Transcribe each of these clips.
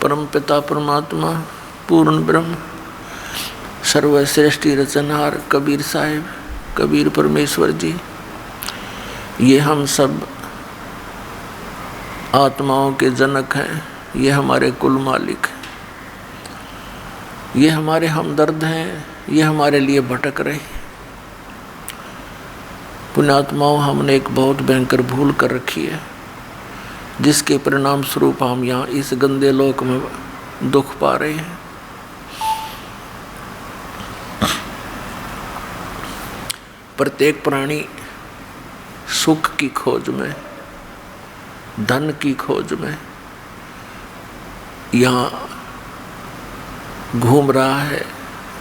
परमपिता परमात्मा पूर्ण ब्रह्म सर्वश्रेष्ठी रचनहार कबीर साहिब, कबीर परमेश्वर जी, ये हम सब आत्माओं के जनक हैं। ये हमारे कुल मालिक हैं, ये हमारे हमदर्द हैं, ये हमारे लिए भटक रहे। पुण्यात्माओं, हमने एक बहुत भयंकर भूल कर रखी है, जिसके परिणाम स्वरूप हम यहाँ इस गंदे लोक में दुख पा रहे हैं। प्रत्येक प्राणी सुख की खोज में, धन की खोज में यहाँ घूम रहा है।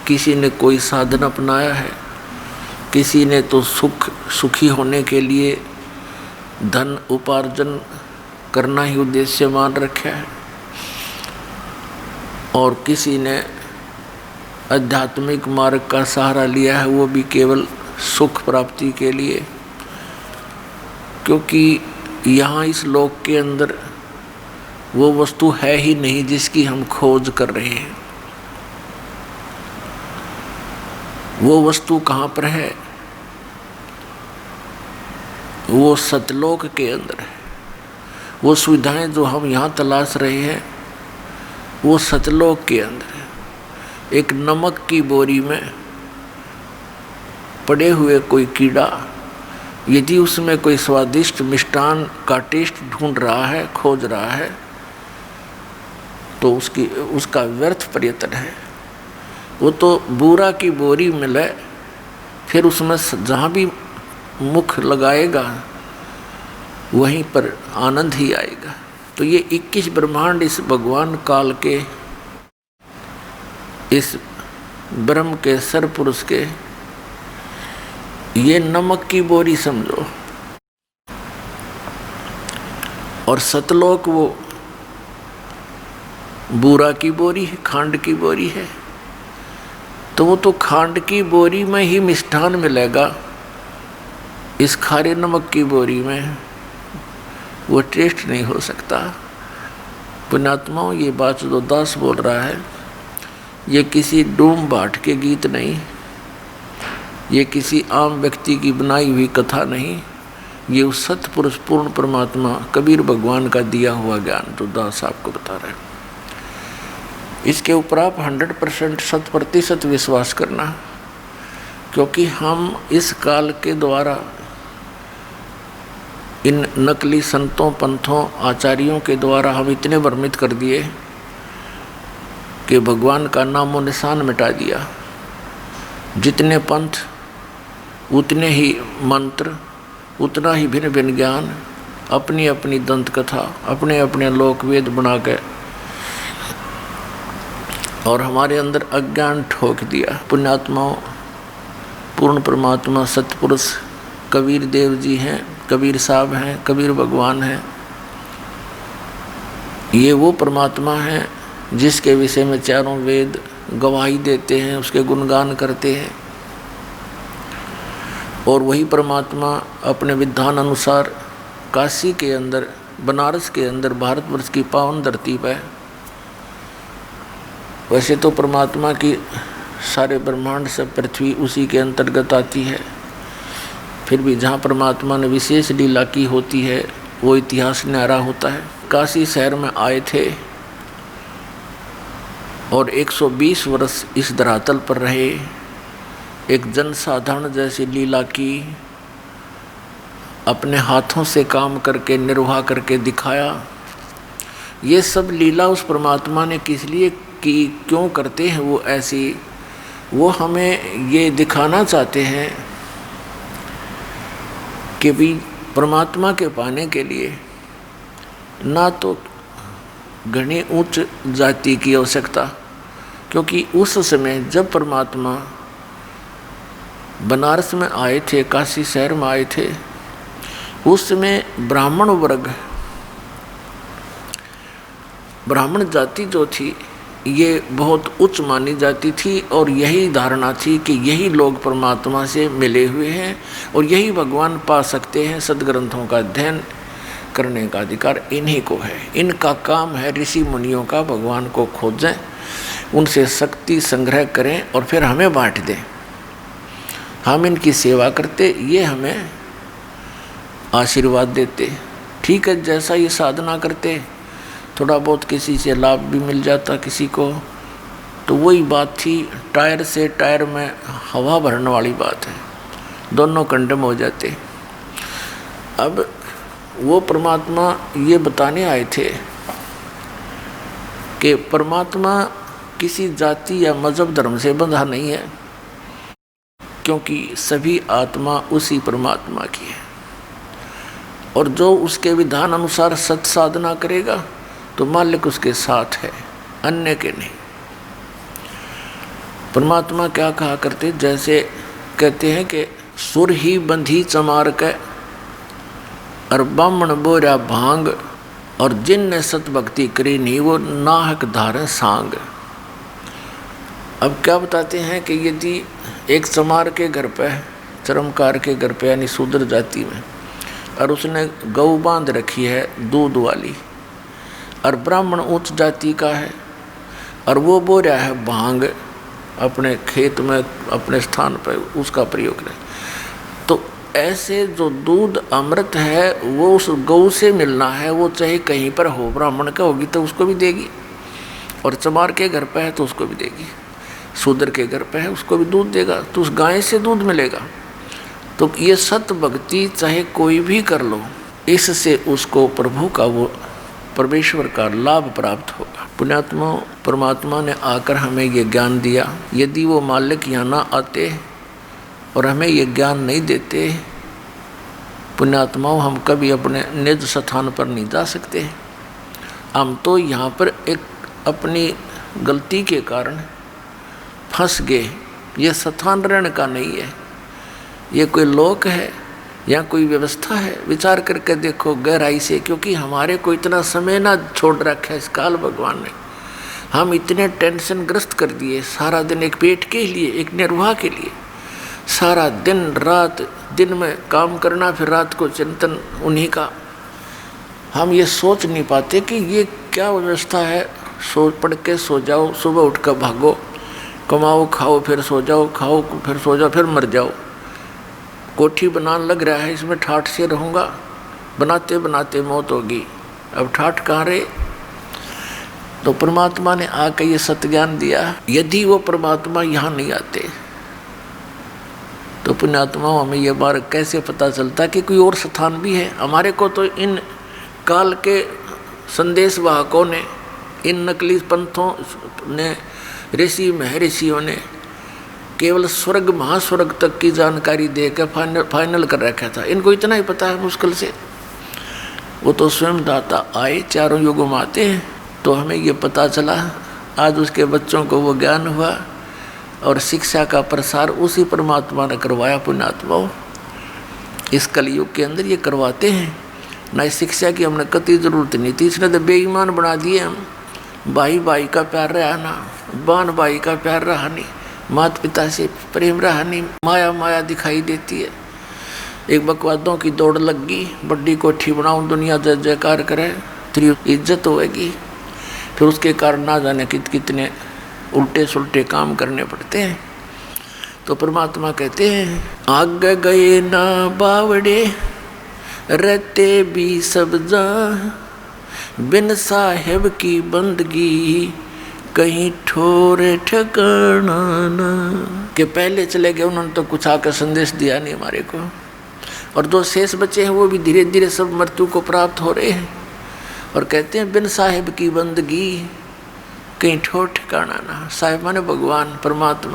किसी ने कोई साधन अपनाया है, किसी ने तो सुखी होने के लिए धन उपार्जन करना ही उद्देश्य मान रखा है, और किसी ने आध्यात्मिक मार्ग का सहारा लिया है, वो भी केवल सुख प्राप्ति के लिए। क्योंकि यहाँ इस लोक के अंदर वो वस्तु है ही नहीं जिसकी हम खोज कर रहे हैं। वो वस्तु कहाँ पर है? वो सतलोक के अंदर है। वो सुविधाएं जो हम यहाँ तलाश रहे हैं वो सतलोक के अंदर है। एक नमक की बोरी में पड़े हुए कोई कीड़ा यदि उसमें कोई स्वादिष्ट मिष्टान का टेस्ट ढूंढ रहा है, खोज रहा है, तो उसका व्यर्थ प्रयत्न है। वो तो बूरा की बोरी मिले, फिर उसमें जहाँ भी मुख लगाएगा वहीं पर आनंद ही आएगा। तो ये 21 ब्रह्मांड इस भगवान काल के, इस ब्रह्म के सरपुरुष के, ये नमक की बोरी समझो, और सतलोक वो बूरा की बोरी है, खांड की बोरी है। तो वो तो खांड की बोरी में ही मिष्ठान मिलेगा, इस खारे नमक की बोरी में वो टेस्ट नहीं हो सकता। पुण्यात्माओं, ये बात जो दास बोल रहा है ये किसी डूम भाट के गीत नहीं, ये किसी आम व्यक्ति की बनाई हुई कथा नहीं, ये उस सतपुरुष पूर्ण परमात्मा कबीर भगवान का दिया हुआ ज्ञान जो दास आपको बता रहे हैं। इसके ऊपर आप 100% 100% विश्वास करना, क्योंकि हम इस काल के द्वारा इन नकली संतों, पंथों, आचार्यों के द्वारा हम इतने भ्रमित कर दिए कि भगवान का नामो निशान मिटा दिया। जितने पंथ उतने ही मंत्र, उतना ही भिन्न भिन्न ज्ञान, अपनी अपनी दंत कथा, अपने अपने लोक वेद बना के और हमारे अंदर अज्ञान ठोक दिया। पुण्यात्माओं, पूर्ण परमात्मा सतपुरुष कबीर देव जी हैं, कबीर साहब हैं, कबीर भगवान हैं। ये वो परमात्मा हैं जिसके विषय में चारों वेद गवाही देते हैं, उसके गुणगान करते हैं, और वही परमात्मा अपने विधान अनुसार काशी के अंदर, बनारस के अंदर, भारतवर्ष की पावन धरती पर, वैसे तो परमात्मा की सारे ब्रह्मांड से पृथ्वी उसी के अंतर्गत आती है, फिर भी जहाँ परमात्मा ने विशेष लीला की होती है वो इतिहास न्यारा होता है। काशी शहर में आए थे और 120 वर्ष इस धरातल पर रहे, एक जनसाधारण जैसी लीला की, अपने हाथों से काम करके निर्वाह करके दिखाया। ये सब लीला उस परमात्मा ने किस लिए की, क्यों करते हैं वो ऐसी, वो हमें ये दिखाना चाहते हैं कि भी परमात्मा के पाने के लिए ना तो घनी उच्च जाति की आवश्यकता, क्योंकि उस समय जब परमात्मा बनारस में आए थे, काशी शहर में आए थे, उस समय ब्राह्मण वर्ग, ब्राह्मण जाति जो थी ये बहुत उच्च मानी जाती थी, और यही धारणा थी कि यही लोग परमात्मा से मिले हुए हैं और यही भगवान पा सकते हैं। सदग्रंथों का अध्ययन करने का अधिकार इन्हीं को है। इनका काम है ऋषि मुनियों का भगवान को खोजें, उनसे शक्ति संग्रह करें और फिर हमें बांट दें। हम इनकी सेवा करते, ये हमें आशीर्वाद देते। ठीक है, जैसा ये साधना करते, थोड़ा बहुत किसी से लाभ भी मिल जाता किसी को, तो वही बात थी, टायर से टायर में हवा भरने वाली बात है, दोनों कंडम हो जाते। अब वो परमात्मा ये बताने आए थे कि परमात्मा किसी जाति या मजहब धर्म से बंधा नहीं है, क्योंकि सभी आत्मा उसी परमात्मा की है। और जो उसके विधान अनुसार सत साधना करेगा तो मालिक उसके साथ है, अन्य के नहीं। परमात्मा क्या कहा करते, जैसे कहते हैं कि सुर ही बंधी चमार के और ब्राह्मण बोरा भांग, और जिनने सत भक्ति करी नहीं वो नाहक धारे सांग। अब क्या बताते हैं कि यदि एक चमार के घर पे, चरमकार के घर पे यानी शूद्र जाति में, और उसने गऊ बांध रखी है दूध वाली, और ब्राह्मण उच्च जाति का है और वो बो रहा है भांग अपने खेत में अपने स्थान पर उसका प्रयोग करें, तो ऐसे जो दूध अमृत है वो उस गऊ से मिलना है, वो चाहे कहीं पर हो, ब्राह्मण का होगी तो उसको भी देगी, और चमार के घर पे है तो उसको भी देगी, शूद्र के घर पे है उसको भी दूध देगा, तो उस गाय से दूध मिलेगा। तो ये सत भक्ति चाहे कोई भी कर लो, इससे उसको प्रभु का वो परमेश्वर का लाभ प्राप्त होगा। पुण्यात्मा परमात्मा ने आकर हमें ये ज्ञान दिया, यदि वो मालिक यहाँ ना आते और हमें ये ज्ञान नहीं देते, पुण्यात्माओं हम कभी अपने निज स्थान पर नहीं जा सकते। हम तो यहाँ पर एक अपनी गलती के कारण फंस गए। ये स्थान रहने का नहीं है, ये कोई लोक है या कोई व्यवस्था है। विचार करके देखो गहराई से, क्योंकि हमारे को इतना समय ना छोड़ रखा है इस काल भगवान ने। हम इतने टेंशन ग्रस्त कर दिए, सारा दिन एक पेट के लिए, एक निर्वाह के लिए, सारा दिन रात, दिन में काम करना, फिर रात को चिंतन उन्हीं का। हम ये सोच नहीं पाते कि ये क्या व्यवस्था है। सो पढ़ के सो जाओ, सुबह उठ कर भागो, कमाओ खाओ, फिर सो जाओ, खाओ फिर सो जाओ, फिर मर जाओ। कोठी बनाने लग रहा है, इसमें ठाठ से रहूँगा, बनाते बनाते मौत होगी, अब ठाठ कहाँ रहे। तो परमात्मा ने आकर ये सत्य ज्ञान दिया। यदि वो परमात्मा यहाँ नहीं आते तो पुण्यात्माओं हमें ये बार कैसे पता चलता कि कोई और स्थान भी है। हमारे को तो इन काल के संदेश वाहकों ने, इन नकली पंथों ने, ऋषि महर्षियों ने केवल स्वर्ग महास्वर्ग तक की जानकारी देकर फाइनल कर रखा था। इनको इतना ही पता है मुश्किल से। वो तो स्वयं दाता आए, चारों युगों में आते हैं, तो हमें ये पता चला। आज उसके बच्चों को वो ज्ञान हुआ और शिक्षा का प्रसार उसी परमात्मा ने करवाया। पुण्यात्माओं इस कलयुग के अंदर ये करवाते हैं ना। इस शिक्षा की हमने कतई ज़रूरत नहीं थी, इसने तो बेईमान बना दिए हम। भाई भाई का प्यार रहा ना, बान भाई का प्यार रहा नहीं, माता पिता से प्रेम रहा नहीं, माया माया दिखाई देती है। एक बकवादों की दौड़ लग गई, बड्डी कोठी बनाऊं, दुनिया जय जयकार करे, तेरी इज्जत होएगी। फिर उसके कारण ना जाने कितने उल्टे सुलटे काम करने पड़ते हैं। तो परमात्मा कहते हैं, आगे गए ना बावड़े रहते भी सब जा, बिन साहेब की बंदगी कहीं ठोर ठिकाना ना। कि पहले चले गए, उन्होंने तो कुछ आकर संदेश दिया नहीं हमारे को, और जो शेष बचे हैं वो भी धीरे धीरे सब मृत्यु को प्राप्त हो रहे हैं। और कहते हैं बिन साहिब की बंदगी कहीं ठोर ठिकाना ना। साहिब माने भगवान परमात्मा।